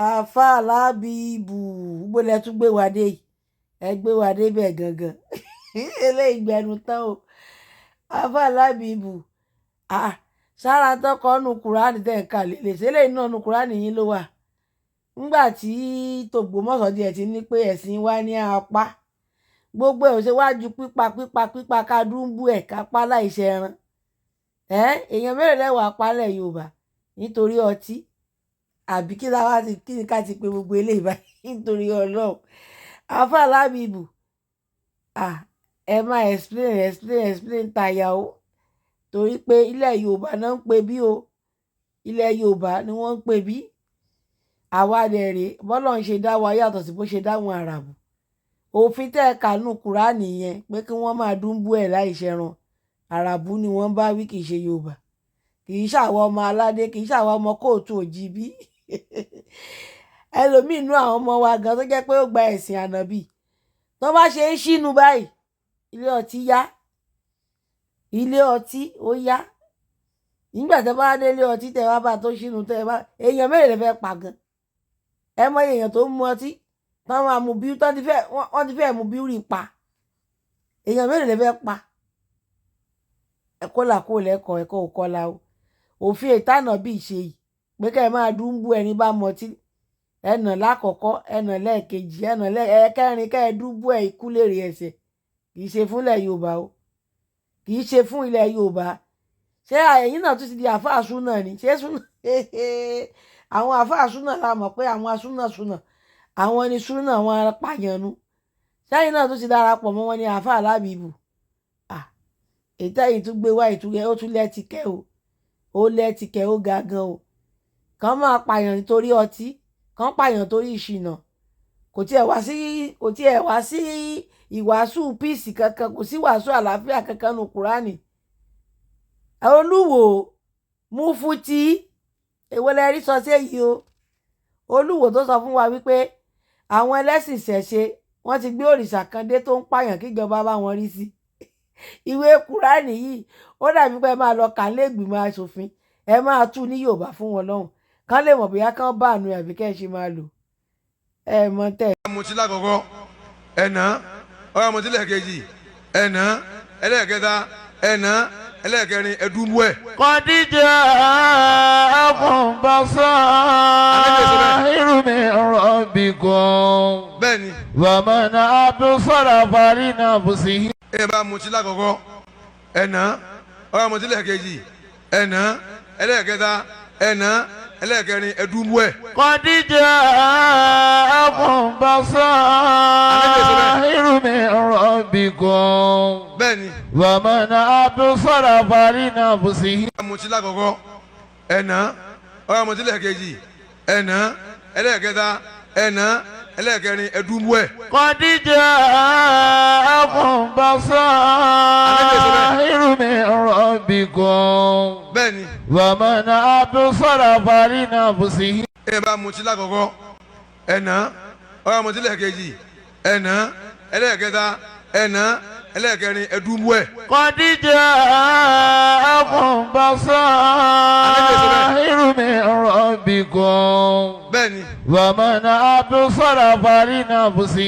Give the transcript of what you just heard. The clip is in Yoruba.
àáfàá alábìíbù gbọ́dọ̀ tún gbé wa dé yìí ẹ gbé wa dé bẹ́ẹ̀ gangan eléyìí gbẹnu tán o àáfàá alábìíbù sára tọkọ nu kúránì tẹ̀ ń kà lélẹ̀ sílẹ̀ iná nu kúránì yín ló wà ńgbà tí tògbómọ̀ṣọ́ díẹ̀ ti ní pé ẹ̀sìn wa ní apá gbogbo ẹ̀ ò ṣe wá ju pípa ká dúnbú ẹ̀ ká pa láìṣe ẹran èèyàn mẹ́rin lẹ́wọ̀ apálẹ̀ Yorùbá nítorí ọtí àbí kí ni ká ti pe gbogbo eléyìí báyìí nítorí Ọlọ́run àáfàá alábìíbù ẹ máa explain tàyà o torí pé ilẹ̀ Yorùbá náà ń pè bí o ilẹ̀ Yorùbá ni wọ́n ń pè bí àwa dẹ̀ rèé bọ́lọ̀ ń ṣe dá wa yàtọ̀ sí bó ṣe dáwọn àràbù òfin tẹ́ ẹ kànú kúránì yẹn pé kí wọ́n máa dúnbú ẹ̀ láì ṣẹran àràbù ni wọ́n bá wí kì í ṣe Yorùbá kì í ṣàwọn ọmọ aládé kì í ṣàwọn ọmọ kóòtù òjìbí ẹlòmíín inú àwọn ọmọ wa gan tó jẹ́ pé ó gba ẹ̀sìn ànábì tó bá ṣe ń ṣínú báyìí ilé ọtí yá ilé ọtí ó yá nígbà tẹ́ bá délé ọtí tẹ́ wá bá tó ṣínú tẹ́ bá èèyàn mẹ́rin lè fẹ́ pa gan ẹ mọ èèyàn tó ń mu ọtí tán máa mu bí wọ́n ti fẹ́ mu bíúrì pa èèyàn mẹ́rin lè fẹ́ pa ẹ̀kọ́ là kó lẹ́kọ̀ọ́ ẹ̀kọ́ ò kọ́la o òfin ìtànà bíi ṣe yìí pé kẹ́ ẹ máa dúnbú ẹni bá mọtí ẹnà lákọ̀ọ́kọ́ ẹnà lẹ́ẹ̀kejì ẹnà lẹ́ẹ̀kẹrin kẹ́ ẹ dúnbú ẹ̀ ikú lèrè ẹ̀ṣẹ̀ kì í ṣe fúnlẹ̀ Yorùbá o kì í ṣe fún ilẹ̀ Yorùbá ṣé ẹ̀yin náà tún ti di àáfàá súnà ni ṣé súnà àwọn àáfàá súnà la mọ̀ pé àwọn asúnà àwọn ni súnà wọn apàyànnú ṣẹ́yìn náà tún ti darapọ̀ mọ́ wọn ní àáfàá alábìíbù ètò ẹ̀yìn tún gbé wá ìtúgẹ́ ó tún lẹ́tìkẹ́ o ó lẹ́tìkẹ́ ó ga gan o kàn máa pààyàn nítorí ọtí kàn pààyàn torí ìṣìnà kò tiẹ̀ wá sí ìwàásù píìsì kankan kò sí wàásù àlàáfíà kankan nù kúránì olúwo Mufti èwo lẹ rí sọ sí èyí o olúwo tó sọ fún wa wípé àwọn ẹlẹ́sìn ìṣẹ̀ṣe wọ́n ti gbé òrìṣà kan dé tó ń pààyàn kíjọba bá wọn rí sí ìwé kúránì yìí ó dàbí pé ẹ máa lọ kà lẹ́gbìmọ̀ aṣòfin ẹ máa tú ní Yorùbá fún wọn lọ́hùn kán lè mọ̀ bóyá kán bá àánú àbí kẹ́ ẹ ṣe máa lò ẹ mọ̀ tẹ́. mo ti lákọ̀ọ́kọ́ ẹ̀nà ọ̀rọ̀ mo ti lẹ́ẹ̀kejì ẹ̀nà ẹlẹ́ẹ̀kẹta ẹ̀nà ẹlẹ́ẹ̀kẹrin ẹ̀dúnbú ẹ̀. kọ́díjà àkùnbọ̀sọ́ irúmi rọ̀bì gan. bẹ́ẹ̀ni. wàmọ̀nà àbúsọ̀rọ̀ parí náà bù sí. ẹ bá mo ti lákọ̀ọ́kọ́ ẹ̀nà ọ̀rọ̀ mo ti lẹ́ẹ̀kejì ẹ̀nà ẹlẹ́ẹ̀kẹta ẹ̀nà ẹlẹ́ẹ̀kẹrin ẹ̀dúnbú ẹ̀. kọ́díjà àkùnbọ̀sọ́ irúmi rọ̀bì gan. bẹ́ẹ̀ni. wàmọ̀nà àbúsọ̀rọ̀ parí náà bù sí. mo ti lákọ̀ọ́kọ́ ẹ̀nà ọ̀rọ̀ mo ti lẹ́ẹ̀kejì ẹ̀nà ẹlẹ́ẹ̀kẹta ẹ̀nà ẹlẹ́ẹ̀kẹrin ẹ̀dúnbú ẹ̀. kọ́díjà àkùnbọ̀sọ́ irúmi rọ̀bì gan. bẹ́ẹ̀ni. wàmọ̀nà àbúsọ̀rọ̀ parí náà bù sí. ẹ bá mo ti lákọ̀ọ́kọ́ ẹ̀nà ọ̀rọ̀ mo ti lẹ́ẹ̀kejì ẹ̀nà ẹlẹ́ẹ̀kẹta ẹ̀nà ẹlẹ́ẹ̀kẹrin ẹ̀dúnbú ẹ̀. kọ́díjà àkùnbọ̀sọ́ irúmi rọ̀bì gan. bẹ́ẹ̀ni. wàmọ̀nà àbúsọ̀rọ̀ parí náà bù sí.